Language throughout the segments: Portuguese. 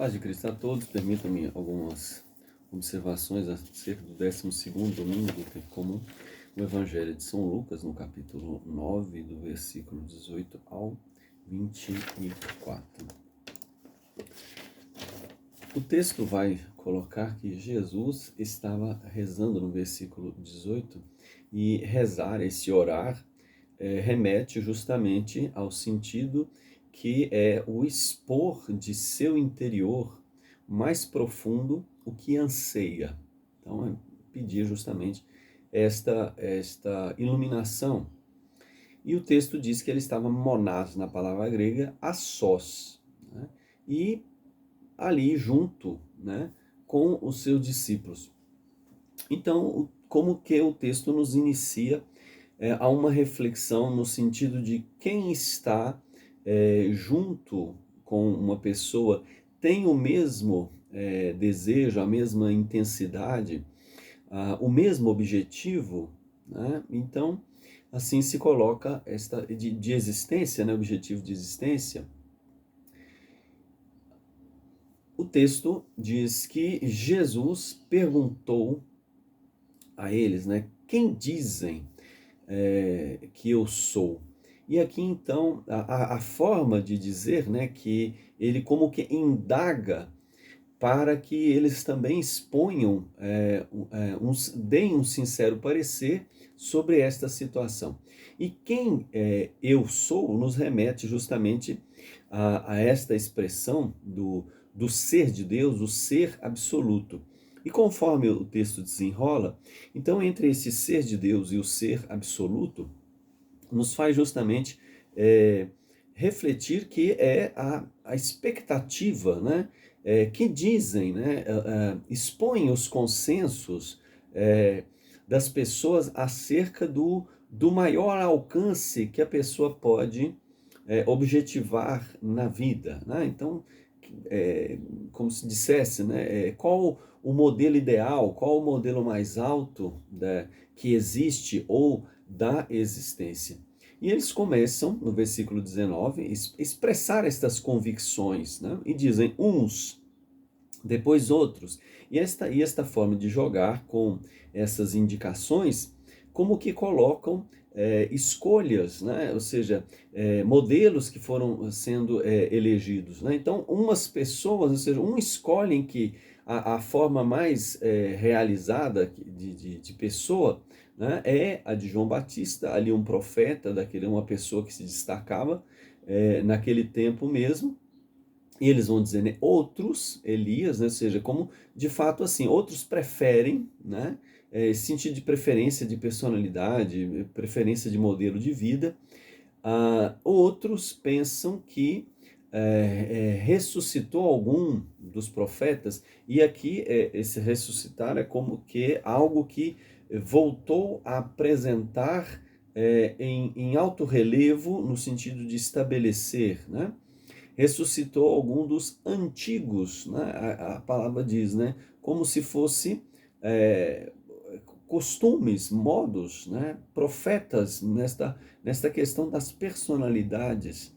Paz de Cristo a todos, permitam-me algumas observações acerca do 12º domingo do tempo comum, o Evangelho de São Lucas, no capítulo 9, do versículo 18 ao 24. O texto vai colocar que Jesus estava rezando no versículo 18, e rezar, esse orar, remete justamente ao sentido que é o expor de seu interior mais profundo o que anseia. Então, é pedir justamente esta iluminação. E o texto diz que ele estava monás, na palavra grega, a sós, né? E ali junto, né, com os seus discípulos. Então, como que o texto nos inicia a uma reflexão no sentido de quem está junto com uma pessoa tem o mesmo desejo, a mesma intensidade, o mesmo objetivo, né? Então, assim se coloca esta de existência, né? Objetivo de existência. O texto diz que Jesus perguntou a eles, né? Quem dizem que eu sou? E aqui então a forma de dizer, né, que ele como que indaga para que eles também exponham, deem um sincero parecer sobre esta situação. E quem eu sou nos remete justamente a esta expressão do ser de Deus, o ser absoluto. E conforme o texto desenrola, então entre esse ser de Deus e o ser absoluto, nos faz justamente refletir que é a expectativa, né, que dizem, né, expõem os consensos das pessoas acerca do maior alcance que a pessoa pode objetivar na vida, né? Então, como se dissesse, né, qual o modelo ideal, qual o modelo mais alto que existe ou da existência. E eles começam, no versículo 19, expressar estas convicções, né? E dizem uns, depois outros. E esta forma de jogar com essas indicações, como que colocam escolhas, né? Ou seja, modelos que foram sendo elegidos, né? Então, umas pessoas, ou seja, escolhem que a forma mais realizada de pessoa, né, é a de João Batista, ali um profeta, uma pessoa que se destacava naquele tempo mesmo. E eles vão dizer, né, outros, Elias, né, ou seja, como de fato assim, outros preferem, né, esse sentido de preferência de personalidade, preferência de modelo de vida. Outros pensam que ressuscitou algum dos profetas, e aqui esse ressuscitar é como que algo que voltou a apresentar em alto relevo, no sentido de estabelecer, né? Ressuscitou algum dos antigos, né? A palavra diz, né? Como se fosse costumes, modos, né? Profetas nesta questão das personalidades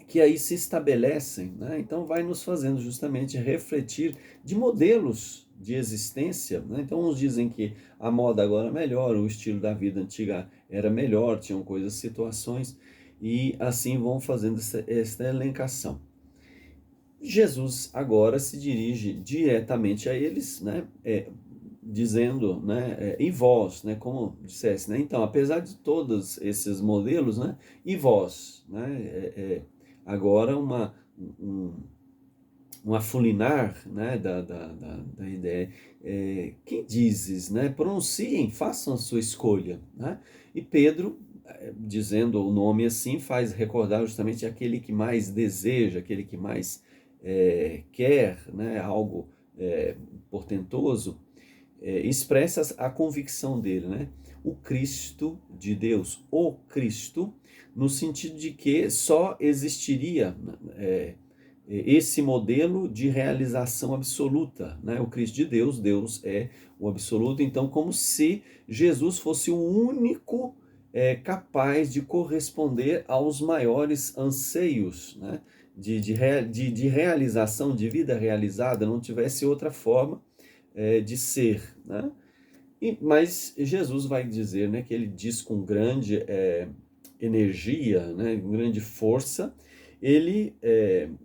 que aí se estabelecem, né? Então vai nos fazendo justamente refletir de modelos de existência, né? Então uns dizem que a moda agora é melhor, o estilo da vida antiga era melhor, tinham coisas, situações, e assim vão fazendo esta elencação. Jesus agora se dirige diretamente a eles, né, dizendo, né, e vós, né, como dissesse, né, então, apesar de todos esses modelos, né, e vós, né, agora um afulinar, né, da ideia, quem dizes, né, pronunciem, façam a sua escolha, né, e Pedro, dizendo o nome assim, faz recordar justamente aquele que mais deseja, aquele que mais quer, né, algo portentoso, expressa a convicção dele, né, o Cristo de Deus, o Cristo, no sentido de que só existiria esse modelo de realização absoluta, né? O Cristo de Deus, Deus é o absoluto, então como se Jesus fosse o único capaz de corresponder aos maiores anseios, né, de realização, de vida realizada, não tivesse outra forma de ser, né? Mas Jesus vai dizer, né, que ele diz com grande energia, né, com grande força, ele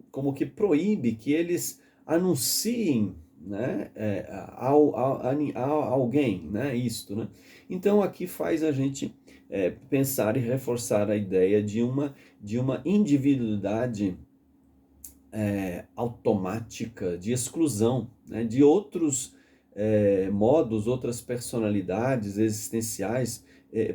como que proíbe que eles anunciem, né, a alguém, né, isto, né? Então aqui faz a gente pensar e reforçar a ideia de uma individualidade automática de exclusão, né, de outros modos, outras personalidades existenciais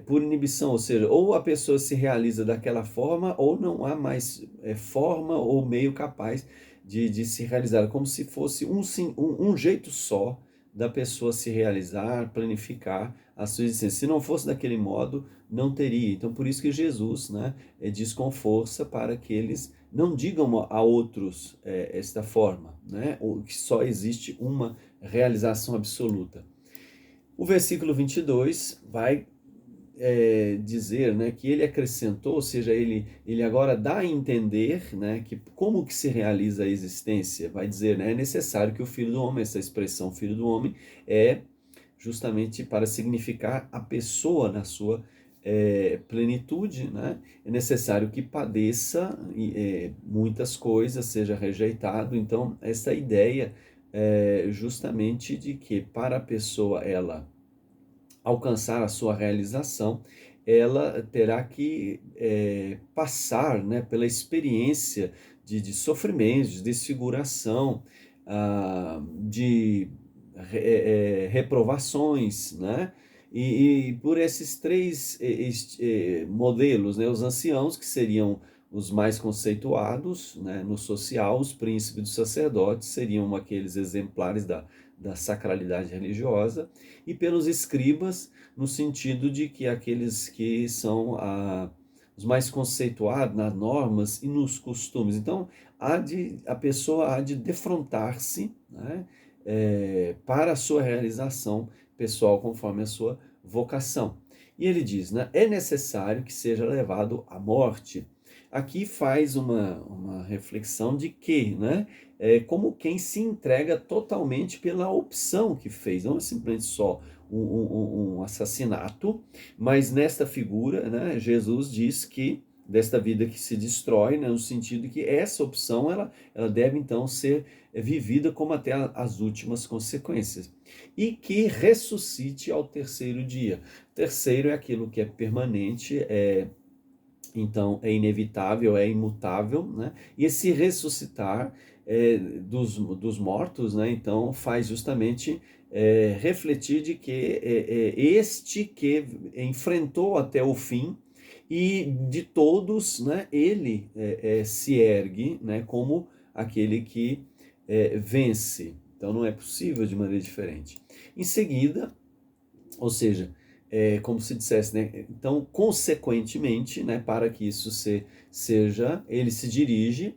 por inibição, ou seja, ou a pessoa se realiza daquela forma, ou não há mais forma ou meio capaz de se realizar, como se fosse um jeito só da pessoa se realizar, planificar a sua existência. Se não fosse daquele modo, não teria. Então, por isso que Jesus, né, diz com força para que eles não digam a outros esta forma, né, ou que só existe uma realização absoluta. O versículo 22 vai dizer, né, que ele acrescentou, ou seja, ele agora dá a entender, né, que como que se realiza a existência. Vai dizer, né, é necessário que o Filho do Homem, essa expressão Filho do Homem, é justamente para significar a pessoa na sua plenitude, né? É necessário que padeça muitas coisas, seja rejeitado. Então, essa ideia justamente de que para a pessoa ela alcançar a sua realização, ela terá que passar, né, pela experiência de sofrimentos, de desfiguração, de reprovações, né? E por esses três modelos, né, os anciãos, que seriam os mais conceituados, né, no social, os príncipes dos sacerdotes seriam aqueles exemplares da sacralidade religiosa, e pelos escribas, no sentido de que aqueles que são os mais conceituados nas normas e nos costumes. Então, a pessoa há de defrontar-se, né, para a sua realização pessoal conforme a sua vocação. E ele diz, né, é necessário que seja levado à morte. Aqui faz uma reflexão de que, né, como quem se entrega totalmente pela opção que fez, não é simplesmente só um assassinato, mas nesta figura, né, Jesus diz que desta vida que se destrói, né, no sentido que essa opção ela deve então ser vivida como até as últimas consequências, e que ressuscite ao terceiro dia. Terceiro é aquilo que é permanente, então é inevitável, é imutável, né? E esse ressuscitar dos mortos, né? Então faz justamente refletir de que este que enfrentou até o fim, e de todos, né, ele se ergue, né, como aquele que vence. Então não é possível de maneira diferente. Em seguida, ou seja, como se dissesse, né? Então, consequentemente, né, para que isso seja, ele se dirige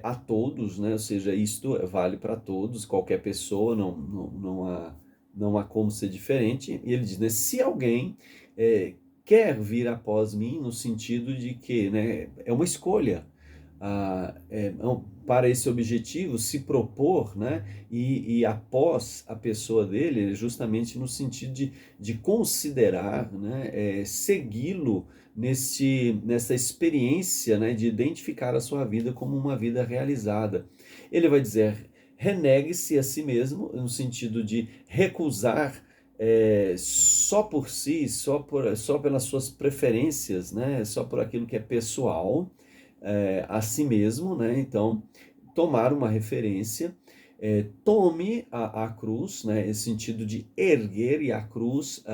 a todos, né? Ou seja, isto vale para todos, qualquer pessoa, não há como ser diferente. E ele diz, né, se alguém quer vir após mim, no sentido de que, né, é uma escolha. Para esse objetivo, se propor, né, e após a pessoa dele, justamente no sentido de considerar, né, segui-lo nessa experiência, né, de identificar a sua vida como uma vida realizada. Ele vai dizer, renegue-se a si mesmo, no sentido de recusar só por si, só pelas suas preferências, né, só por aquilo que é pessoal, a si mesmo, né? Então, tomar uma referência, tome a cruz, né? Esse sentido de erguer, e a cruz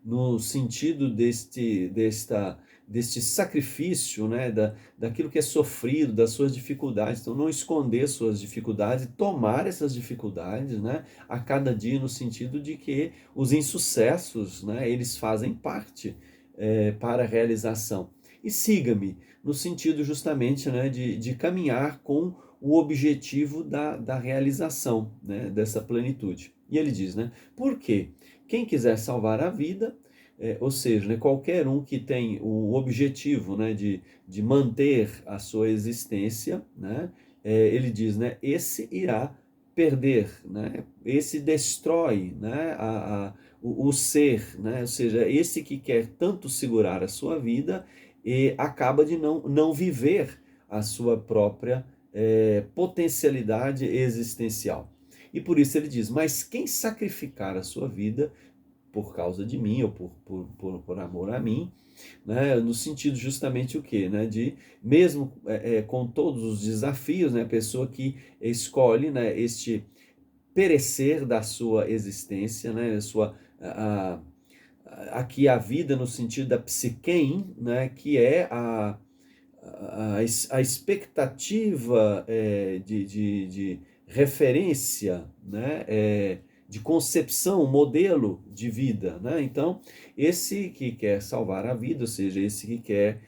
no sentido deste sacrifício, né? Daquilo que é sofrido, das suas dificuldades. Então, não esconder suas dificuldades, tomar essas dificuldades, né? A cada dia, no sentido de que os insucessos, né? Eles fazem parte para a realização. E siga-me, no sentido justamente, né, de caminhar com o objetivo da realização, né, dessa plenitude. E ele diz, né, por quê? Quem quiser salvar a vida, ou seja, né, qualquer um que tem o objetivo, né, de manter a sua existência, né, ele diz, né, esse irá perder, né, esse destrói, né, o ser, né, ou seja, esse que quer tanto segurar a sua vida e acaba de não viver a sua própria potencialidade existencial. E por isso ele diz: mas quem sacrificar a sua vida por causa de mim ou por amor a mim, né, no sentido justamente o quê? Né, de mesmo com todos os desafios, né, a pessoa que escolhe, né, este perecer da sua existência, né, aqui a vida no sentido da psiquein, né, que é a expectativa de referência, né, de concepção, modelo de vida. Né? Então, esse que quer salvar a vida, ou seja, esse que quer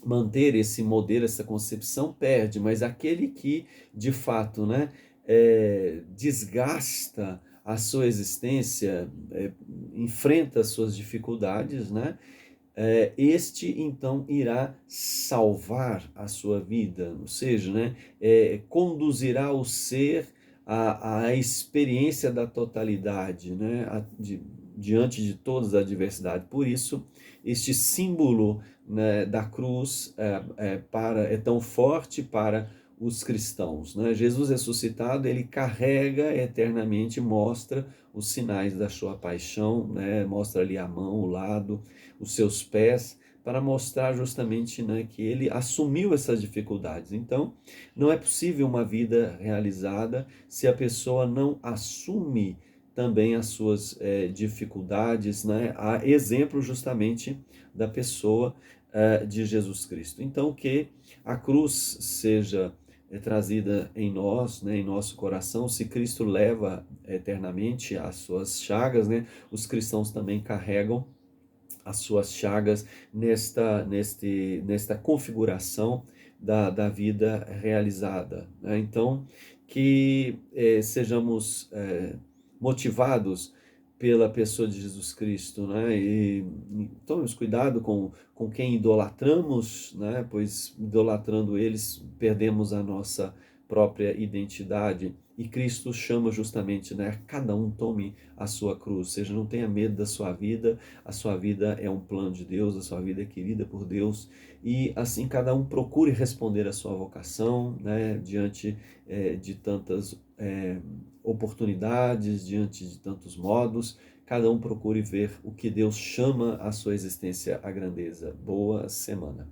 manter esse modelo, essa concepção, perde, mas aquele que, de fato, né, desgasta a sua existência, enfrenta as suas dificuldades, né, este então irá salvar a sua vida, ou seja, né, conduzirá o ser à experiência da totalidade, né, diante de todas as adversidades. Por isso, este símbolo, né, da cruz é tão forte para os cristãos. Né? Jesus ressuscitado, ele carrega eternamente, mostra os sinais da sua paixão, né? Mostra ali a mão, o lado, os seus pés, para mostrar justamente, né, que ele assumiu essas dificuldades. Então, não é possível uma vida realizada se a pessoa não assume também as suas dificuldades, né? Há exemplo justamente da pessoa de Jesus Cristo. Então, que a cruz seja trazida em nós, né, em nosso coração. Se Cristo leva eternamente as suas chagas, né, os cristãos também carregam as suas chagas nesta configuração da vida realizada. Né? Então, que sejamos motivados pela pessoa de Jesus Cristo, né? E tomemos cuidado com quem idolatramos, né? Pois idolatrando eles perdemos a nossa própria identidade. E Cristo chama justamente, né? Cada um tome a sua cruz, ou seja, não tenha medo da sua vida, a sua vida é um plano de Deus, a sua vida é querida por Deus, e assim cada um procure responder à sua vocação, né? Diante de tantas oportunidades, diante de tantos modos, cada um procure ver o que Deus chama a sua existência à grandeza. Boa semana.